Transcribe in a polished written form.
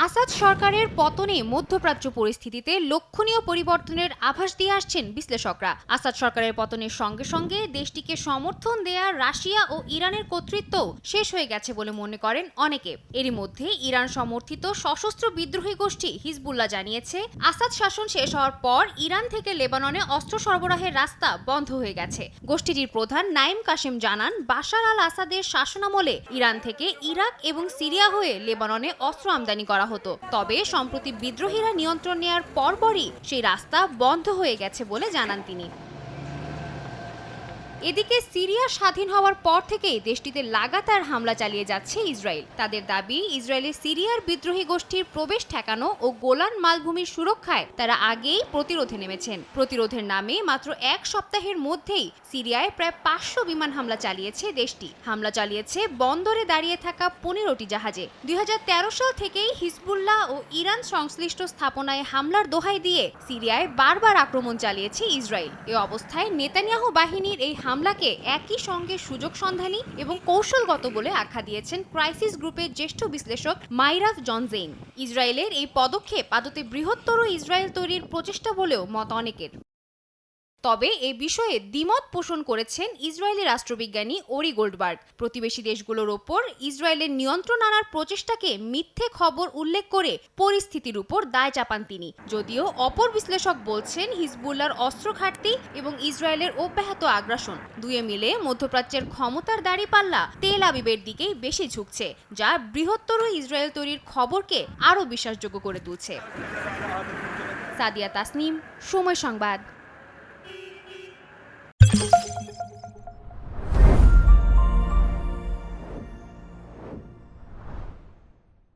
আসাদ সরকারের পতনে মধ্যপ্রাচ্য পরিস্থিতিতে লক্ষণীয় পরিবর্তনের আভাস দিয়ে আসছেন বিশ্লেষকরা। আসাদ সরকারের পতনের সঙ্গে সঙ্গে দেশটিকে সমর্থন দেয়া রাশিয়া ও ইরানের কর্তৃত্ব শেষ হয়ে গেছে বলে মনে করেন অনেকে। এরই মধ্যে ইরান সমর্থিত সশস্ত্র বিদ্রোহী গোষ্ঠী হিজবুল্লাহ জানিয়েছে, আসাদ শাসন শেষ হওয়ার পর ইরান থেকে লেবাননে অস্ত্র সরবরাহের রাস্তা বন্ধ হয়ে গেছে। গোষ্ঠীটির প্রধান নাইম কাশেম জানান, বাশার আল আসাদের শাসনামলে ইরান থেকে ইরাক এবং সিরিয়া হয়ে লেবাননে অস্ত্র আমদানি করা হতো। তবে সম্প্রতি বিদ্রোহীরা নিয়ন্ত্রণ নেয়ার পরপরই সেই রাস্তা বন্ধ হয়ে গেছে বলে জানান তিনি। এদিকে সিরিয়া স্বাধীন হওয়ার পর থেকেই দেশটিতে লাগাতার হামলা চালিয়ে যাচ্ছে ইসরায়েল। তাদের দাবি, ইসরায়েলে সিরিয়ার বিদ্রোহী গোষ্ঠীর প্রবেশ ঠেকানো ও গোলান মালভূমির সুরক্ষায় তারা আগেই প্রতিরোধে নেমেছেন। প্রতিরোধের নামে মাত্র এক সপ্তাহের মধ্যেই সিরিয়ায় প্রায় 500 বিমান হামলা চালিয়েছে দেশটি। হামলা চালিয়েছে বন্দরে দাঁড়িয়ে থাকা 15টি জাহাজে। 2013 সাল থেকেই হিজবুল্লাহ ও ইরান সংশ্লিষ্ট স্থাপনায় হামলার দোহাই দিয়ে সিরিয়ায় বারবার আক্রমণ চালিয়েছে ইসরায়েল। এ অবস্থায় নেতানিয়াহু বাহিনীর এই হামলাকে একই সঙ্গে সুযোগ সন্ধানী এবং কৌশলগত বলে আখ্যা দিয়েছেন ক্রাইসিস গ্রুপের জ্যেষ্ঠ বিশ্লেষক মাইরাফ জনজেইন। ইসরায়েলের এই পদক্ষেপ আদতে বৃহত্তর ইসরায়েল তৈরির প্রচেষ্টা বলেও মত অনেকের। তবে এ বিষয়ে দ্বিমত পোষণ করেছেন ইসরায়েলি রাষ্ট্রবিজ্ঞানী ওরি গোল্ডবার্গ। প্রতিবেশী দেশগুলোর ওপর ইসরায়েলের নিয়ন্ত্রণ আনার প্রচেষ্টাকে মিথ্যে খবর উল্লেখ করে পরিস্থিতির উপর দায় চাপান তিনি। যদিও অপর বিশ্লেষক বলছেন, হিজবুল্লাহর অস্ত্র ঘাটতি এবং ইসরায়েলের অব্যাহত আগ্রাসন দুয়ে মিলে মধ্যপ্রাচ্যের ক্ষমতার দাঁড়িপাল্লা তেল আবিবের দিকেই বেশি ঝুঁকছে, যা বৃহত্তর ইসরায়েল তৈরির খবরকে আরও বিশ্বাসযোগ্য করে তুলছে। সাদিয়া তাসনিম, সময় সংবাদ।